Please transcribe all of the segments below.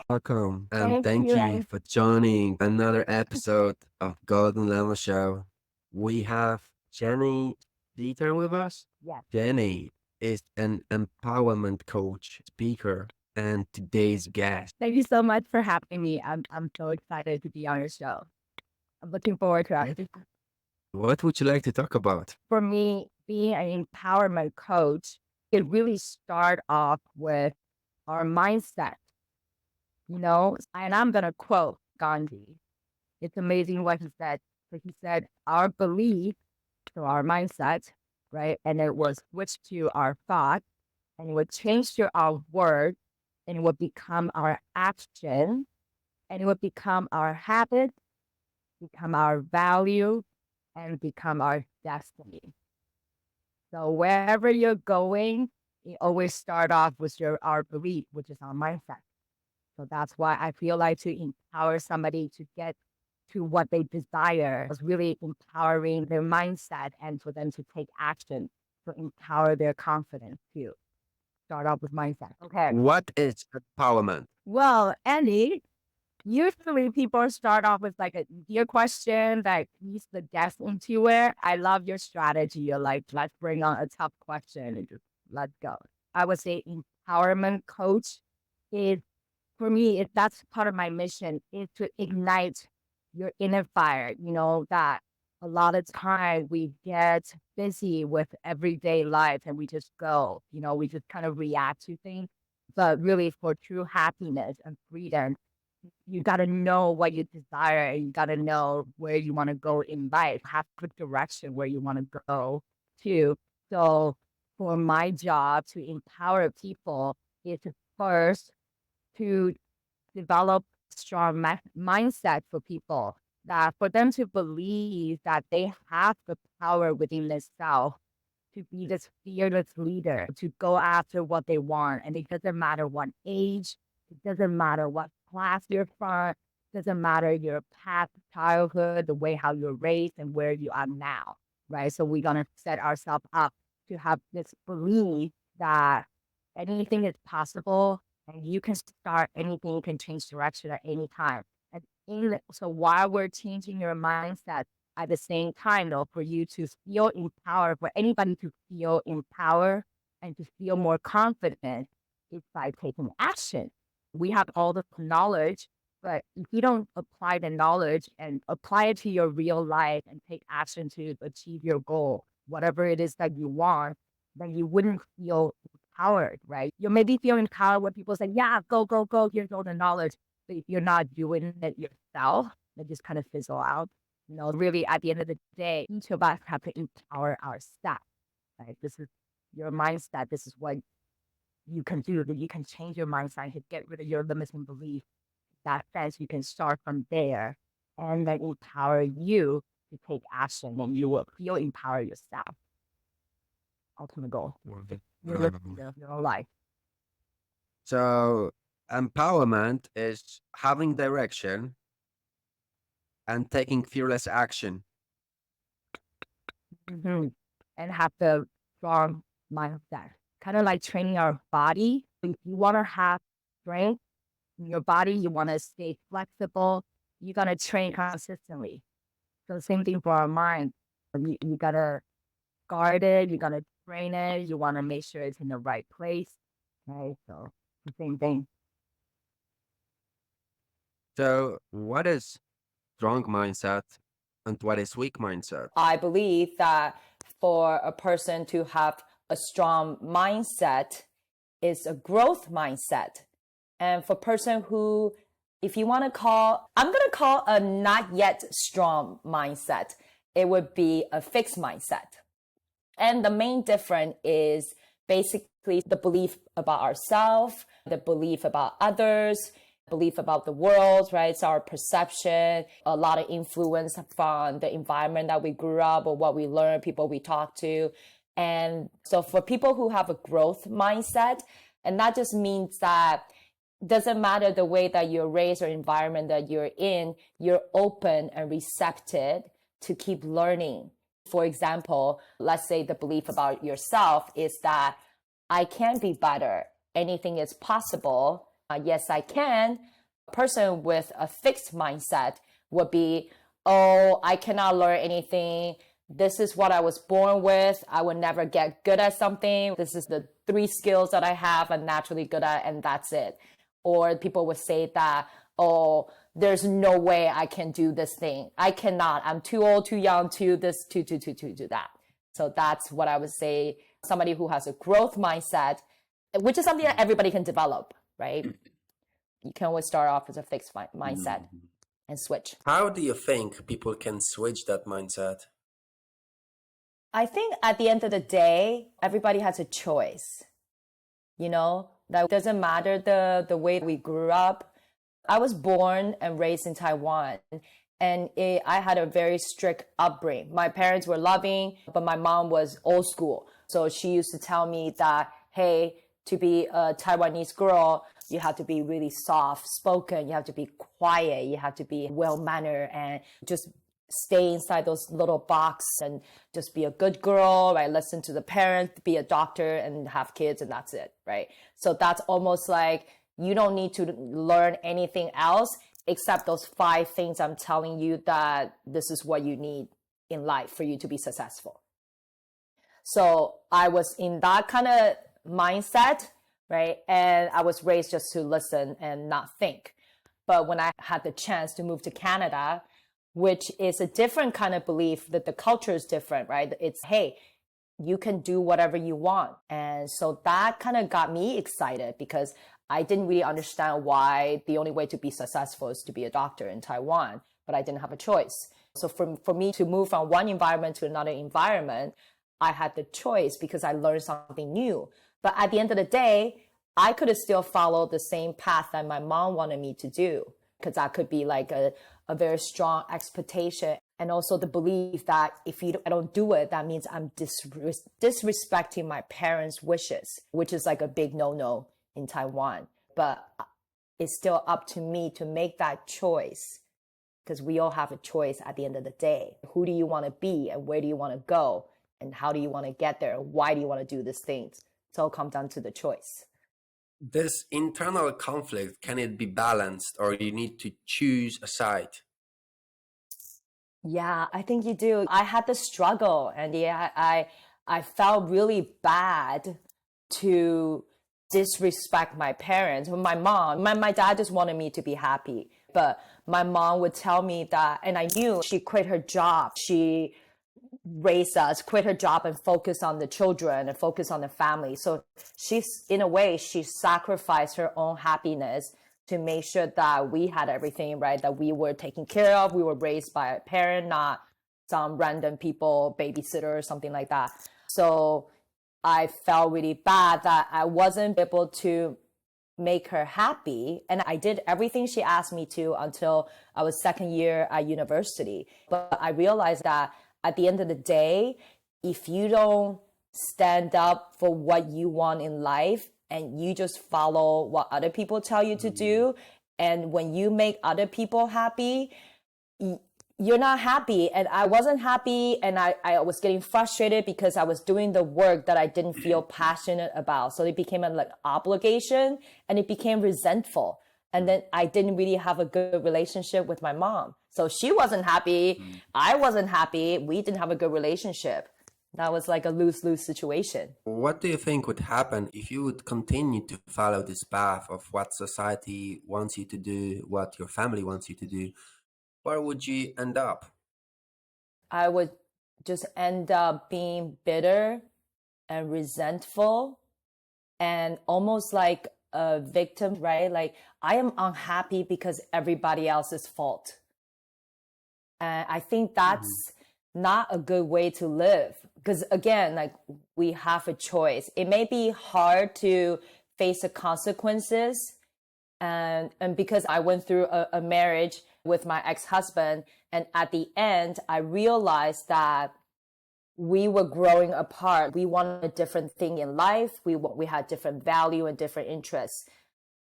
Welcome and Thank thank you. you for joining another episode of Golden Lemon Show. We have Jenny Dieter with us. Yes. Jenny is an empowerment coach, speaker, and today's guest. Thank you so much for having me. I'm so excited to be on your show. I'm looking forward to it. What would you like to talk about? For me, being an empowerment coach, it really start off with our mindset, and I'm gonna quote Gandhi. It's amazing what he said. So he said, our belief, so our mindset, right? And it was switched to our thought, and it would change to our word, and it would become our action, and it would become our habit, become our value, and become our destiny. So wherever you're going, you always start off with our belief, which is our mindset. So that's why I feel like to empower somebody to get to what they desire is really empowering their mindset and for them to take action to empower their confidence too. Start off with mindset. Okay. What is empowerment? Well, Andy, usually people start off with like a easier question that ease the depth into it. I love your strategy. You're like, let's bring on a tough question and just let's go. I would say empowerment coach is for me, that's part of my mission is to ignite your inner fire. That a lot of time we get busy with everyday life and we just go, we just kind of react to things. But really, for true happiness and freedom, you got to know what you desire and you got to know where you want to go in life, have good direction where you want to go to. So, for my job to empower people is to first to develop strong mindset for people that for them to believe that they have the power within themselves to be this fearless leader, to go after what they want. And it doesn't matter what age, it doesn't matter what class you're from, it doesn't matter your past childhood, the way how you're raised and where you are now, right? So we're going to set ourselves up to have this belief that anything is possible and you can start anything, you can change direction at any time. So while we're changing your mindset, at the same time, though, for you to feel empowered, for anybody to feel empowered and to feel more confident, is by taking action. We have all the knowledge, but if you don't apply the knowledge and apply it to your real life and take action to achieve your goal, whatever it is that you want, then you wouldn't feel empowered, right? You maybe feel empowered when people say, yeah, go, go, go, here's all the knowledge. But if you're not doing it yourself, it just kind of fizzle out. Really at the end of the day, each of us have to empower ourselves, right? This is your mindset. This is what you can do, that you can change your mindset and get rid of your limiting belief. That sense, you can start from there and then empower you to take action and you will feel empower yourself. Ultimate goal. Your life. So, empowerment is having direction and taking fearless action. Mm-hmm. And have the strong mindset. Kind of like training our body. If you want to have strength in your body, you want to stay flexible, you got to train consistently. So, same thing for our mind. You got to guard it, you got to train it, you want to make sure it's in the right place. Right. So, the same thing. So, what is strong mindset and what is weak mindset? I believe that for a person to have a strong mindset is a growth mindset. And for a person who, if you want to call, I'm going to call a not yet strong mindset, it would be a fixed mindset. And the main difference is basically the belief about ourselves, the belief about others, belief about the world, right? It's our perception, a lot of influence from the environment that we grew up or what we learned, people we talk to. And so for people who have a growth mindset, and that just means that doesn't matter the way that you're raised or environment that you're in, you're open and receptive to keep learning. For example, let's say the belief about yourself is that I can be better anything is possible. Yes, I can. A person with a fixed mindset would be, oh, I cannot learn anything. This is what I was born with. I will never get good at something. This is the 3 skills that I have I'm naturally good at, and that's it. Or people would say that, oh, there's no way I can do this thing. I cannot. I'm too old, too young, too this, too that. So that's what I would say. Somebody who has a growth mindset, which is something that everybody can develop, right? You can always start off as a fixed mindset and switch. How do you think people can switch that mindset? I think at the end of the day, everybody has a choice. You know, that doesn't matter the way we grew up. I was born and raised in Taiwan, and I had a very strict upbringing. My parents were loving, but my mom was old school. So she used to tell me that, hey, to be a Taiwanese girl, you have to be really soft spoken, you have to be quiet, you have to be well-mannered, and just stay inside those little box and just be a good girl, right? Listen to the parents, be a doctor and have kids, and that's it, right? So that's almost like you don't need to learn anything else except those 5 things I'm telling you that this is what you need in life for you to be successful. So I was in that kind of mindset, right? And I was raised just to listen and not think. But when I had the chance to move to Canada, which is a different kind of belief, that the culture is different, right? It's, hey, you can do whatever you want. And so that kind of got me excited because I didn't really understand why the only way to be successful is to be a doctor in Taiwan, but I didn't have a choice. So for me to move from one environment to another environment, I had the choice because I learned something new. But at the end of the day, I could have still followed the same path that my mom wanted me to do, because that could be like a very strong expectation. And also the belief that if I don't do it, that means I'm disrespecting my parents' wishes, which is like a big no-no in Taiwan. But it's still up to me to make that choice, because we all have a choice at the end of the day. Who do you want to be, and where do you want to go, and how do you want to get there, and why do you want to do these things? It all comes down to the choice. This internal conflict, can it be balanced, or you need to choose a side? Yeah, I think you do. I had the struggle, and yeah, I felt really bad to disrespect my parents. When my dad just wanted me to be happy, but my mom would tell me that, and I knew she quit her job. She raised us, quit her job and focus on the children and focus on the family. So in a way, she sacrificed her own happiness to make sure that we had everything, right? That we were taken care of. We were raised by a parent, not some random people, babysitter or something like that. So I felt really bad that I wasn't able to make her happy. And I did everything she asked me to until I was second year at university. But I realized that at the end of the day, if you don't stand up for what you want in life and you just follow what other people tell you to do, and when you make other people happy, you're not happy. And I wasn't happy, and I was getting frustrated because I was doing the work that I didn't feel passionate about. So it became an obligation, and it became resentful. And then I didn't really have a good relationship with my mom. So she wasn't happy. I wasn't happy. We didn't have a good relationship. That was like a lose-lose situation. What do you think would happen if you would continue to follow this path of what society wants you to do, what your family wants you to do? Where would you end up? I would just end up being bitter and resentful and almost like a victim, right? Like, I am unhappy because everybody else's fault. And I think that's not a good way to live. Because again, like, we have a choice. It may be hard to face the consequences. And because I went through a marriage with my ex-husband, and at the end, I realized that we were growing apart. We wanted a different thing in life. We had different value and different interests.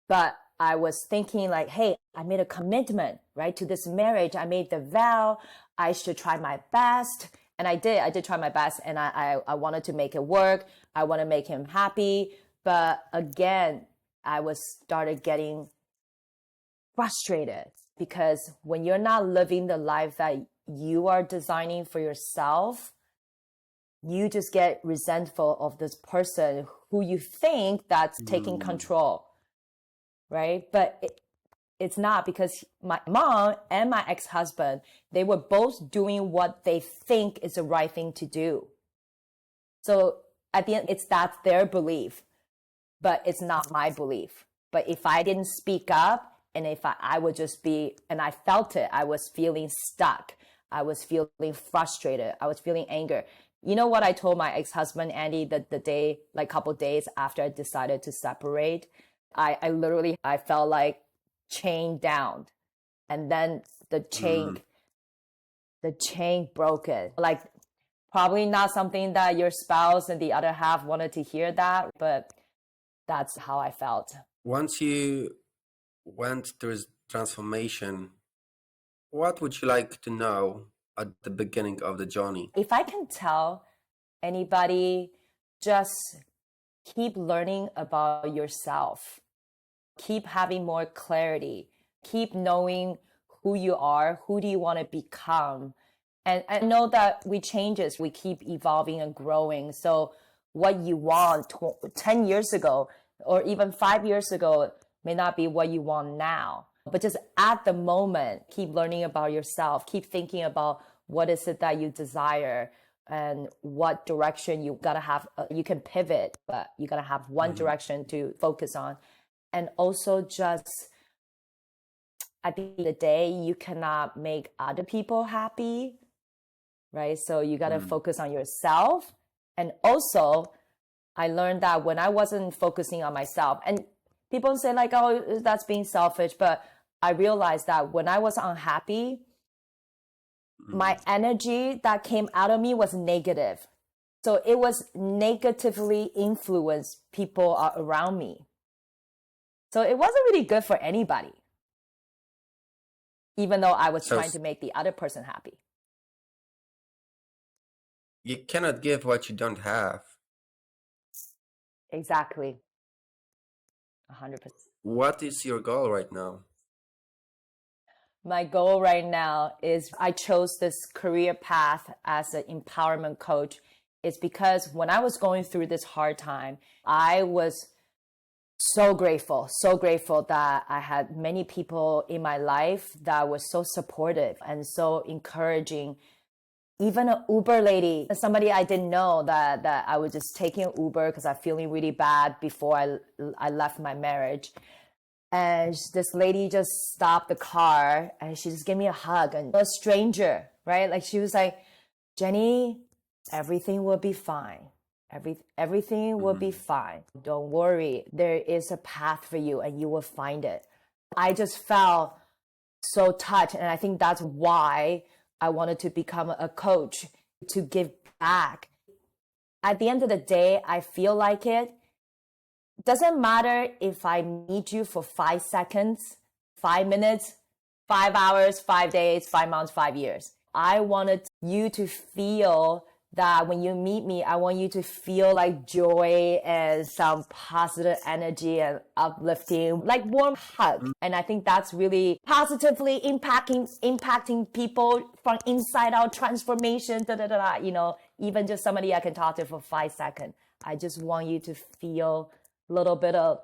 But I was thinking like, hey, I made a commitment, right, to this marriage. I made the vow. I should try my best. And I did try my best, and I wanted to make it work. I want to make him happy. But again, I was started getting frustrated because when you're not living the life that you are designing for yourself, you just get resentful of this person who you think that's taking control, right? But it's not, because my mom and my ex-husband, they were both doing what they think is the right thing to do. So at the end, that's their belief, but it's not my belief. But if I didn't speak up, and if I would just be, and I felt it, I was feeling stuck. I was feeling frustrated. I was feeling anger. You know what I told my ex-husband, Andy, the day, like couple days after I decided to separate? I literally, I felt like chained down. And then the chain broken. Like, probably not something that your spouse and the other half wanted to hear that, but that's how I felt. Once you went through this transformation, what would you like to know at the beginning of the journey? If I can tell anybody, just keep learning about yourself. Keep having more clarity. Keep knowing who you are. Who do you want to become? And I know that we changes. We keep evolving and growing. So what you want 10 years ago or even 5 years ago may not be what you want now. But just at the moment, keep learning about yourself. Keep thinking about what is it that you desire and what direction you gotta have. You can pivot, but you gotta have one direction to focus on. And also just at the end of the day, you cannot make other people happy, right? So you gotta focus on yourself. And also, I learned that when I wasn't focusing on myself, and people say like, oh, that's being selfish, but I realized that when I was unhappy, my energy that came out of me was negative. So it was negatively influenced people around me. So it wasn't really good for anybody, even though I was trying to make the other person happy. You cannot give what you don't have. Exactly. 100%. What is your goal right now? My goal right now is I chose this career path as an empowerment coach. It's because when I was going through this hard time, I was so grateful that I had many people in my life that were so supportive and so encouraging. Even an Uber lady, somebody I didn't know, that I was just taking an Uber because I'm feeling really bad before I left my marriage. And this lady just stopped the car and she just gave me a hug, and a stranger, right? Like she was like, Jenny, everything will be fine. Everything will be fine. Don't worry. There is a path for you and you will find it. I just felt so touched. And I think that's why I wanted to become a coach, to give back. At the end of the day, I feel like it doesn't matter if I meet you for 5 seconds, 5 minutes, 5 hours, 5 days, 5 months, 5 years. I wanted you to feel that when you meet me, I want you to feel like joy and some positive energy and uplifting, like warm hug. And I think that's really positively impacting people from inside out, transformation, you know, even just somebody I can talk to for 5 seconds. I just want you to feel a little bit of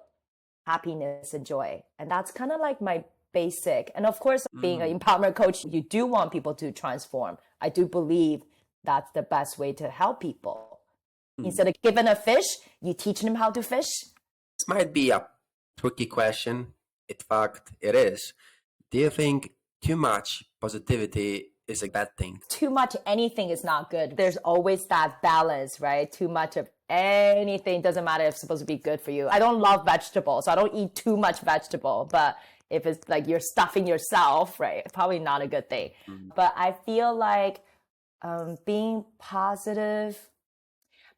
happiness and joy. And that's kind of like my basic. And of course, being an empowerment coach, you do want people to transform. I do believe that's the best way to help people. Instead of giving a fish, you teach them how to fish. This might be a tricky question. In fact, it is. Do you think too much positivity is a bad thing? Too much anything is not good. There's always that balance, right? Too much of anything doesn't matter if it's supposed to be good for you. I don't love vegetables, so I don't eat too much vegetable. But if it's like you're stuffing yourself, right, probably not a good thing. But I feel like being positive,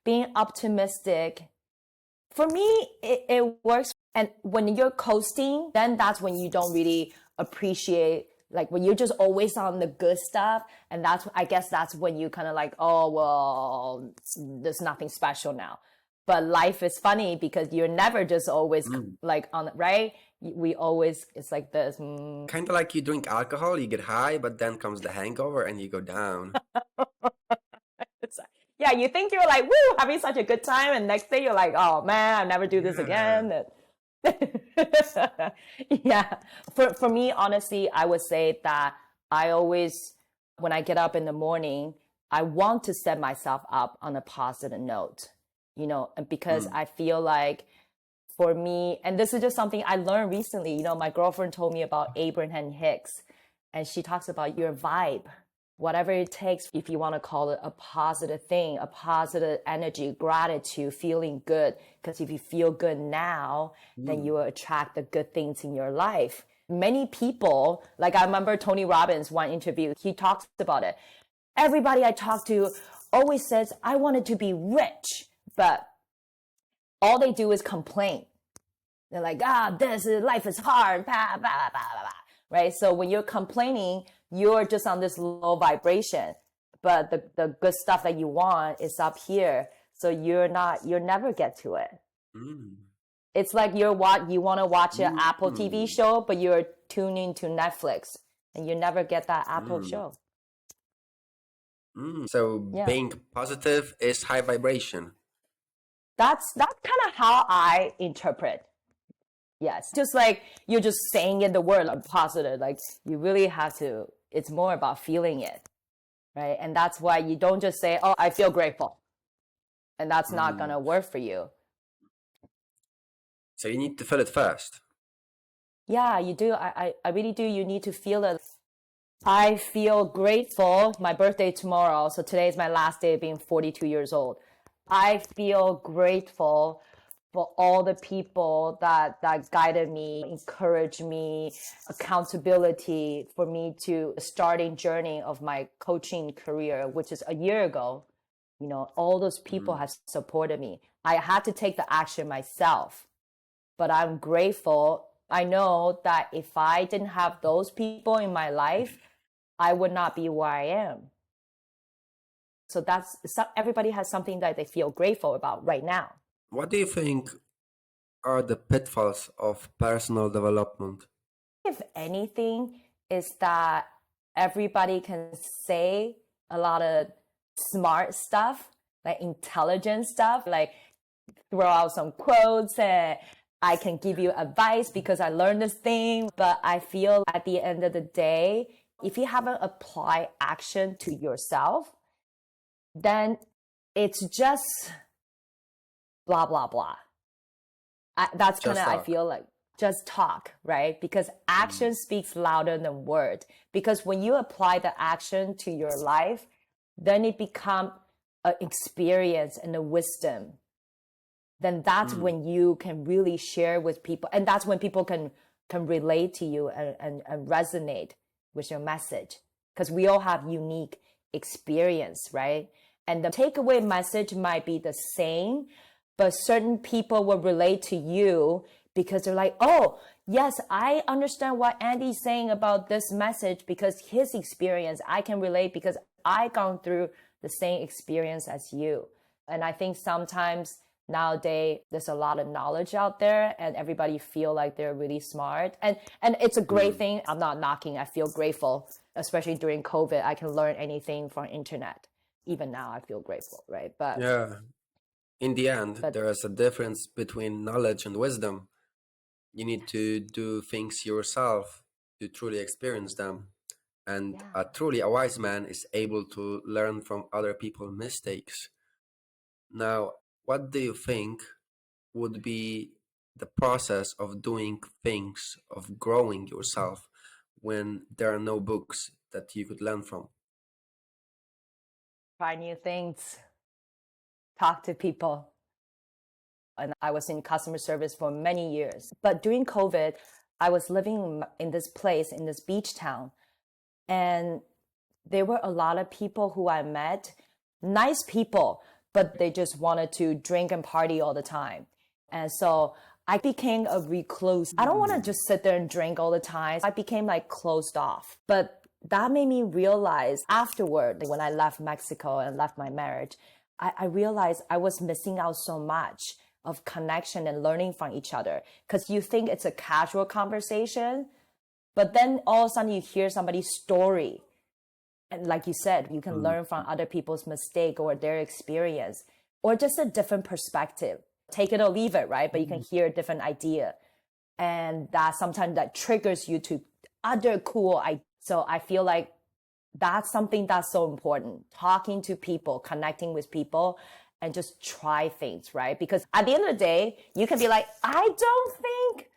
being optimistic, for me, it works. And when you're coasting, then that's when you don't really appreciate, like when you're just always on the good stuff. And I guess that's when you kind of like, oh, well, there's nothing special now. But life is funny because you're never just always like on, right? We always, it's like this. Kind of like you drink alcohol, you get high, but then comes the hangover and you go down. It's like, yeah, you think you're like, woo, having such a good time. And next day you're like, oh man, I'll never do this again. Yeah. For me, honestly, I would say that I always, when I get up in the morning, I want to set myself up on a positive note, you know, because I feel like for me, and this is just something I learned recently, you know, my girlfriend told me about Abraham Hicks, and she talks about your vibe, whatever it takes, if you want to call it a positive thing, a positive energy, gratitude, feeling good. Because if you feel good now, then you will attract the good things in your life. Many people, like I remember Tony Robbins, one interview, he talks about it. Everybody I talk to always says, I wanted to be rich, but all they do is complain. They're like, life is hard, blah, blah, blah, blah, blah. Right? So when you're complaining, you're just on this low vibration, but the good stuff that you want is up here. So you'll never get to it. It's like you want to watch an Apple TV show, but you're tuning to Netflix and you never get that Apple show. So being positive is high vibration. That's kind of how I interpret. Yes. Just like you're just saying in the word like positive, like you really have to, it's more about feeling it. Right. And that's why you don't just say, oh, I feel grateful. And that's not going to work for you. So you need to feel it first. Yeah, you do. I really do. You need to feel it. I feel grateful. My birthday tomorrow. So today is my last day of being 42 years old. I feel grateful for all the people that guided me, encouraged me, accountability for me to starting journey of my coaching career, which is a year ago. You know, all those people have supported me. I had to take the action myself, but I'm grateful. I know that if I didn't have those people in my life, I would not be where I am. So everybody has something that they feel grateful about right now. What do you think are the pitfalls of personal development? If anything, is that everybody can say a lot of smart stuff, like intelligent stuff, like throw out some quotes and I can give you advice because I learned this thing. But I feel at the end of the day, if you haven't applied action to yourself, then it's just blah, blah, blah. That's kind of, I feel like, just talk, right? Because action speaks louder than word. Because when you apply the action to your life, then it becomes an experience and a wisdom. Then that's when you can really share with people. And that's when people can relate to you and resonate with your message. Because we all have unique experience, right? And the takeaway message might be the same, but certain people will relate to you because they're like, oh, yes, I understand what Andy's saying about this message because his experience, I can relate because I gone through the same experience as you. And I think sometimes nowadays there's a lot of knowledge out there and everybody feel like they're really smart. And it's a great thing. I'm not knocking. I feel grateful, especially during COVID. I can learn anything from internet. Even now I feel grateful, right? But yeah, in the end, there is a difference between knowledge and wisdom. You need to do things yourself to truly experience them. And a wise man is able to learn from other people's mistakes. Now, what do you think would be the process of doing things, of growing yourself, when there are no books that you could learn from? Try new things, talk to people. And I was in customer service for many years. But during COVID, I was living in this place, in this beach town. And there were a lot of people who I met, nice people, but they just wanted to drink and party all the time. And so I became a recluse. I don't want to just sit there and drink all the time. I became like closed off. But that made me realize afterward, when I left Mexico and left my marriage, I realized I was missing out so much of connection and learning from each other, because you think it's a casual conversation, but then all of a sudden you hear somebody's story. And like you said, you can learn from other people's mistake or their experience, or just a different perspective. Take it or leave it, right? But you can hear a different idea. And that sometimes that triggers you to other cool ideas. So I feel like that's something that's so important. Talking to people, connecting with people, and just try things, right? Because at the end of the day, you can be like, I don't think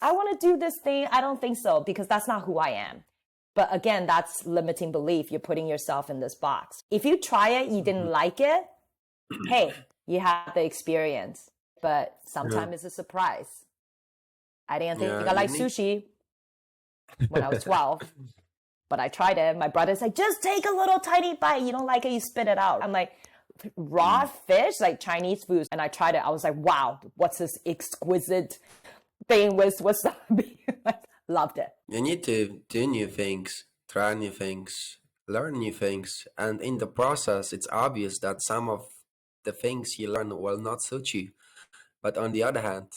I want to do this thing. I don't think so, because that's not who I am. But again, that's limiting belief. You're putting yourself in this box. If you try it, you didn't like it, hey, you had the experience. But sometimes it's a surprise. I didn't think I liked sushi when I was 12. But I tried it. My brother's like, just take a little tiny bite. You don't like it, you spit it out. I'm like, raw fish, like Chinese food. And I tried it. I was like, wow, what's this exquisite thing with wasabi? Loved it. You need to do new things, try new things, learn new things. And in the process, it's obvious that some of the things you learn will not suit you. But on the other hand,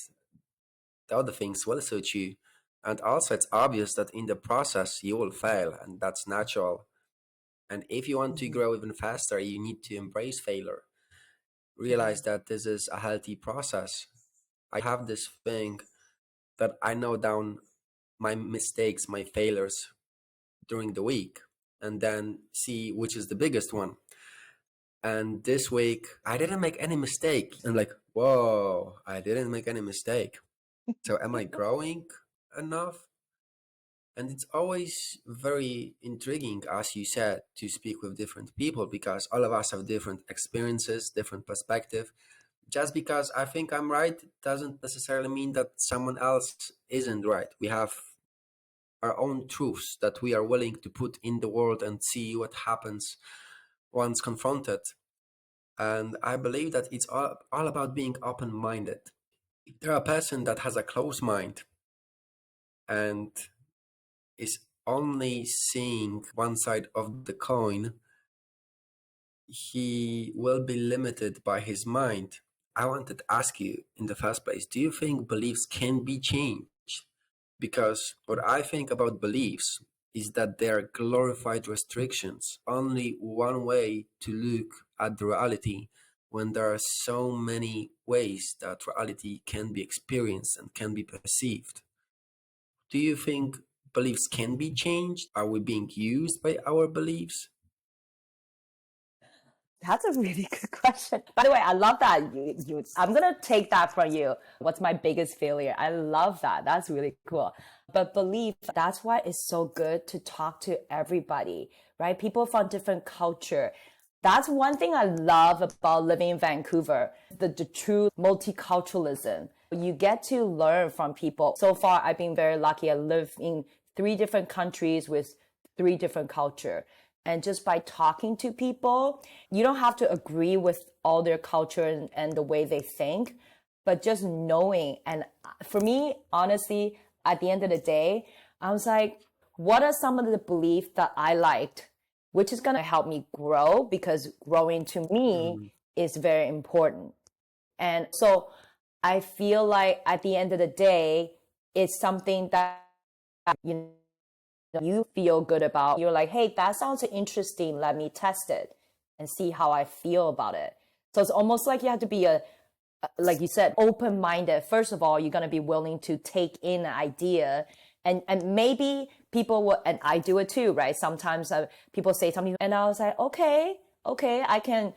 the other things will suit you. And also, it's obvious that in the process, you will fail, and that's natural. And if you want to grow even faster, you need to embrace failure. Realize that this is a healthy process. I have this thing that I know down my mistakes, my failures during the week, and then see which is the biggest one. And this week, I didn't make any mistake. I'm like, whoa, I didn't make any mistake. So am I growing enough? And it's always very intriguing, as you said, to speak with different people, because all of us have different experiences, different perspective. Just because I think I'm right doesn't necessarily mean that someone else isn't right. We have our own truths that we are willing to put in the world and see what happens once confronted. And I believe that it's all about being open-minded. If there are a person that has a closed mind and is only seeing one side of the coin, he will be limited by his mind. I wanted to ask you in the first place, do you think beliefs can be changed? Because what I think about beliefs is that they are glorified restrictions, only one way to look at the reality, when there are so many ways that reality can be experienced and can be perceived. Do you think beliefs can be changed? Are we being used by our beliefs? That's a really good question. By the way, I love that. I'm going to take that from you. What's my biggest failure? I love that. That's really cool. But belief, that's why it's so good to talk to everybody, right? People from different culture. That's one thing I love about living in Vancouver, the true multiculturalism. You get to learn from people. So far, I've been very lucky. I live in 3 different countries with 3 different culture. And just by talking to people, you don't have to agree with all their culture and the way they think, but just knowing. And for me, honestly, at the end of the day, I was like, what are some of the beliefs that I liked, which is going to help me grow, because growing to me is very important. And so I feel like at the end of the day, it's something that, you feel good about. You're like, hey, that sounds interesting. Let me test it and see how I feel about it. So it's almost like you have to be like you said, open-minded. First of all, you're going to be willing to take in an idea, and maybe people will, and I do it too, right? Sometimes people say something and I was like, okay, I can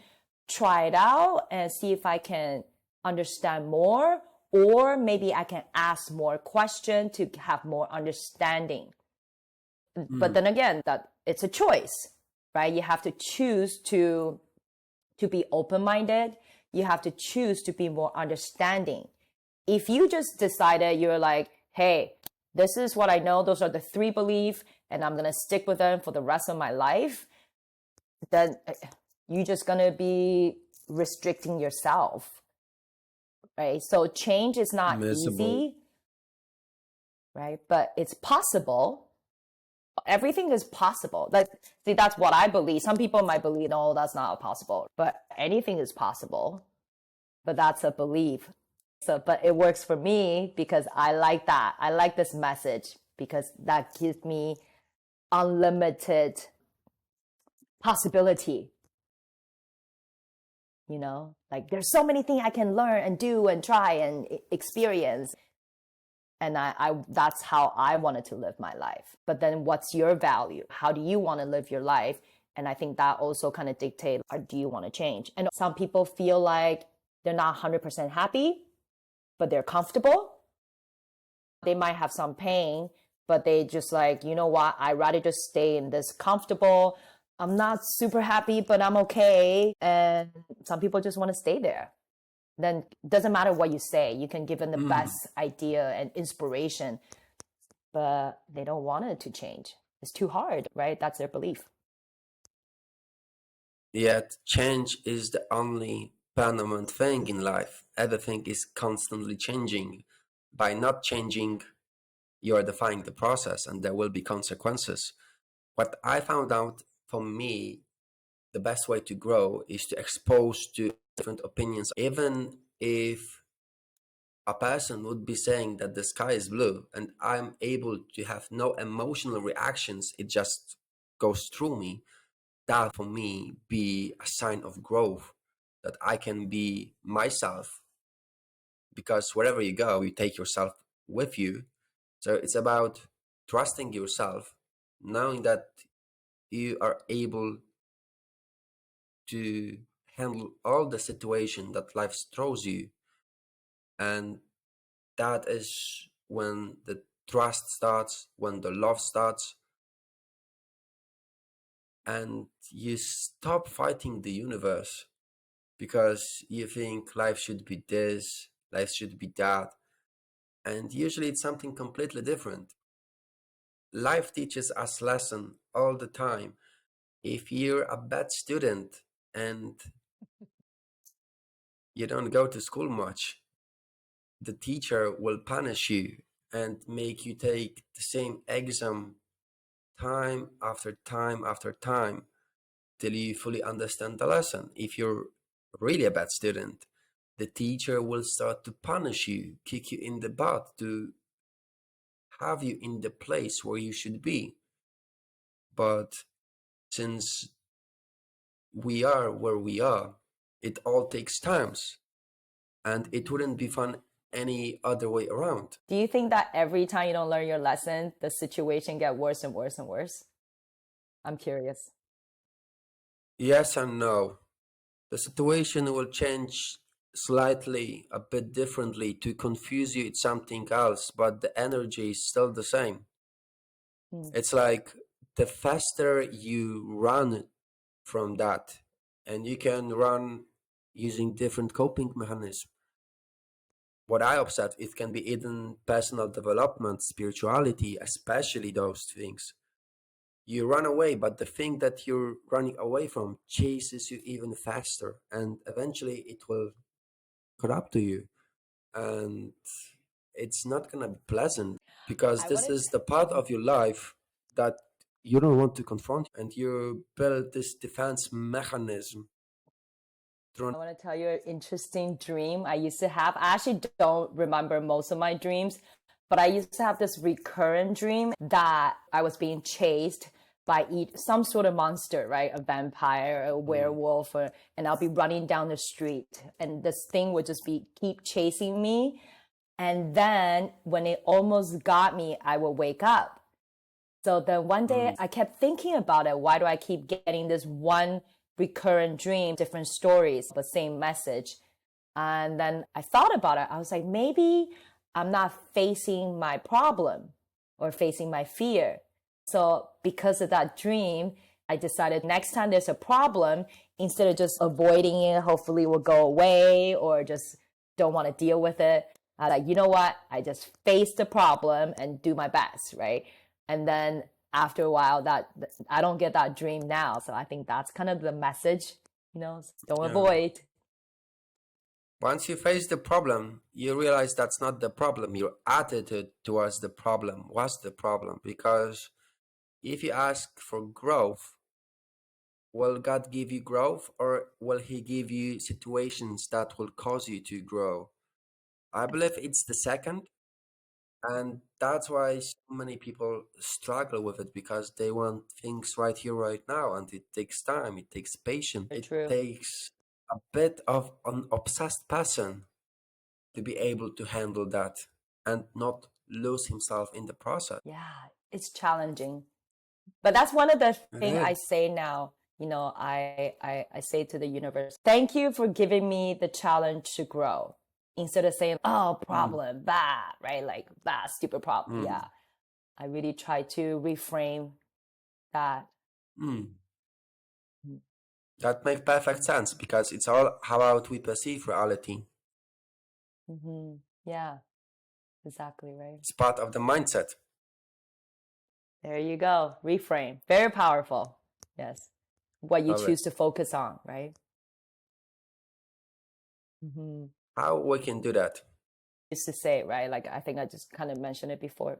try it out and see if I can understand more, or maybe I can ask more questions to have more understanding. But then again, that it's a choice, right? You have to choose to be open-minded. You have to choose to be more understanding. If you just decided you're like, hey, this is what I know, those are the 3 beliefs, and I'm going to stick with them for the rest of my life, then you're just going to be restricting yourself, right? So change is not easy, right? But it's possible. everything is possible. Like, see, that's what I believe. Some people might believe, no, that's not possible, but anything is possible. But that's a belief. So, but it works for me because I like that. I like this message because that gives me unlimited possibility. You know, like there's so many things I can learn and do and try and experience. And I that's how I wanted to live my life. But then what's your value? How do you want to live your life? And I think that also kind of dictates, do you want to change? And some people feel like they're not 100% happy, but they're comfortable. They might have some pain, but they just like, you know what? I'd rather just stay in this comfortable. I'm not super happy, but I'm okay. And some people just want to stay there. Then it doesn't matter what you say. You can give them the best idea and inspiration, but they don't want it to change. It's too hard, right? That's their belief. Yet change is the only permanent thing in life. Everything is constantly changing. By not changing, you are defying the process and there will be consequences. What I found out for me, the best way to grow is to expose to different opinions. Even if a person would be saying that the sky is blue and I'm able to have no emotional reactions, it just goes through me, that for me be a sign of growth, that I can be myself, because wherever you go, you take yourself with you. So it's about trusting yourself, knowing that you are able to handle all the situation that life throws you. And that is when the trust starts, when the love starts, and you stop fighting the universe because you think life should be this, life should be that, and usually it's something completely different. Life teaches us lesson all the time. If you're a bad student and you don't go to school much, the teacher will punish you and make you take the same exam time after time after time till you fully understand the lesson. If you're really a bad student, the teacher will start to punish you, kick you in the butt to have you in the place where you should be. But since we are where we are, it all takes times, and it wouldn't be fun any other way around. Do you think that every time you don't learn your lesson, the situation get worse and worse and worse? I'm curious. Yes and no. The situation will change slightly, a bit differently to confuse you. It's something else, but the energy is still the same. It's like the faster you run from that, and you can run using different coping mechanisms. What I observe, it can be even personal development, spirituality, especially those things. You run away, but the thing that you're running away from chases you even faster, and eventually it will corrupt to you. And it's not gonna be pleasant because this is the part of your life that you don't want to confront, and you build this defense mechanism. I want to tell you an interesting dream I used to have. I actually don't remember most of my dreams, but I used to have this recurrent dream that I was being chased by some sort of monster, right? A vampire, a werewolf, and I'll be running down the street, and this thing would just keep chasing me. And then when it almost got me, I would wake up. So then one day I kept thinking about it. Why do I keep getting this one recurrent dream, different stories, the same message? And then I thought about it. I was like, maybe I'm not facing my problem or facing my fear. So because of that dream, I decided next time there's a problem, instead of just avoiding it, hopefully it will go away, or just don't want to deal with it, I like, you know what? I just face the problem and do my best, right? And then after a while, that I don't get that dream now. So I think that's kind of the message, don't avoid. Once you face the problem, you realize that's not the problem. Your attitude towards the problem was the problem, because if you ask for growth, will God give you growth, or will He give you situations that will cause you to grow? I believe it's the second. And that's why so many people struggle with it, because they want things right here, right now. And it takes time, it takes patience, it True. takes a bit of an obsessed person to be able to handle that and not lose himself in the process. Yeah, it's challenging. But that's one of the It things I is. say now. I say to the universe, thank you for giving me the challenge to grow. Instead of saying, oh, problem, bad, right? Like, bad, stupid problem. Mm. Yeah. I really try to reframe that. Mm. That makes perfect sense, because it's all about we perceive reality. Mm-hmm. Yeah, exactly right. It's part of the mindset. There you go. Reframe. Very powerful. Yes. What you Love it. choose to focus on, right? Mm-hmm. How we can do that? Used to say, right? Like, I think I just kind of mentioned it before.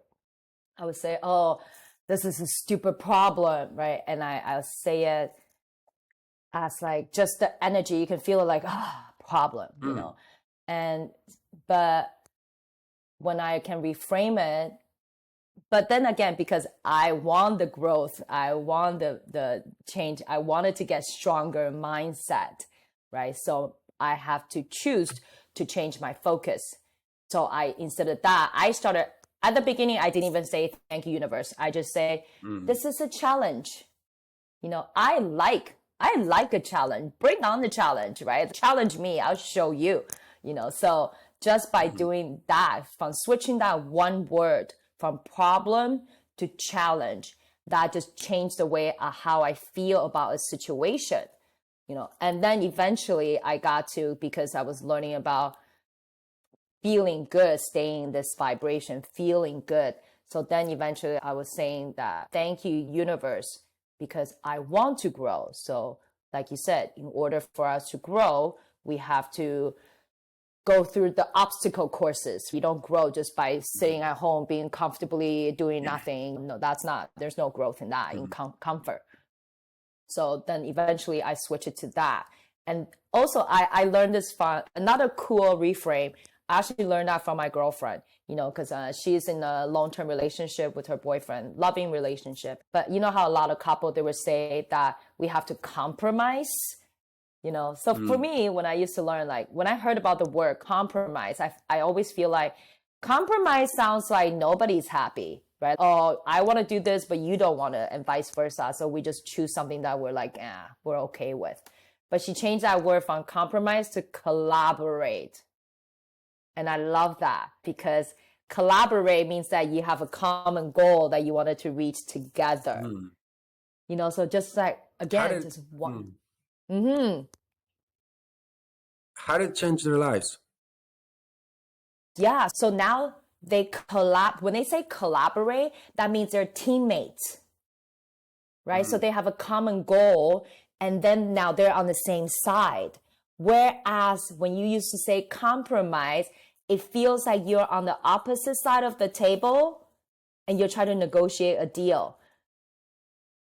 I would say, oh, this is a stupid problem, right? And I'll say it as like just the energy. You can feel it like, problem, you know? And, but when I can reframe it, but then again, because I want the growth, I want the change, I wanted to get stronger mindset, right? So I have to choose to change my focus. So instead of that, I started at the beginning, I didn't even say thank you, universe. I just say, this is a challenge. You know, I like a challenge. Bring on the challenge, right? Challenge me, I'll show you, you know. So just by doing that, from switching that one word from problem to challenge, that just changed the way how I feel about a situation, you know. And then eventually I got to, because I was learning about feeling good, staying in this vibration, feeling good. So then eventually I was saying that, thank you, universe, because I want to grow. So like you said, in order for us to grow, we have to go through the obstacle courses. We don't grow just by sitting at home, being comfortably doing nothing. No, there's no growth in that, in comfort. So then eventually I switch it to that. And also I learned this from another cool reframe. I actually learned that from my girlfriend, you know, because she's in a long-term relationship with her boyfriend, loving relationship. But you know how a lot of couples, they would say that we have to compromise, you know. So for me, when I used to learn, like when I heard about the word compromise, I always feel like compromise sounds like nobody's happy, right? Oh, I want to do this, but you don't want to, and vice versa. So we just choose something that we're like, we're okay with. But she changed that word from compromise to collaborate. And I love that, because collaborate means that you have a common goal that you wanted to reach together. You know, so just like, again, just one. How did it change their lives? Yeah, so now they when they say collaborate, that means they're teammates, right? So they have a common goal, and then now they're on the same side. Whereas when you used to say compromise, it feels like you're on the opposite side of the table and you're trying to negotiate a deal,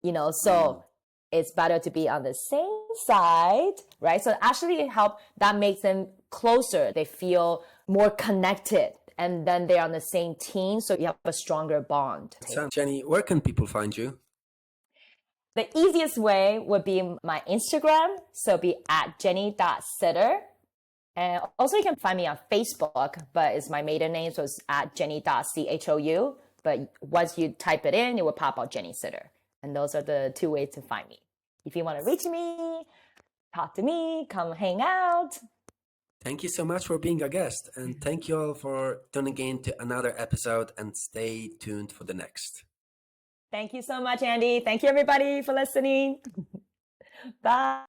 you know. So it's better to be on the same side, right? So actually it helps, that makes them closer. They feel more connected, and then they're on the same team, so you have a stronger bond. So, Jenny, where can people find you? The easiest way would be my Instagram, so be at jenny.sitter. And also you can find me on Facebook, but it's my maiden name, so it's at jenny.chou. But once you type it in, it will pop out Jenny Sitter. And those are the two ways to find me. If you want to reach me, talk to me, come hang out. Thank you so much for being a guest. And thank you all for tuning in to another episode, and stay tuned for the next. Thank you so much, Andy. Thank you, everybody, for listening. Bye.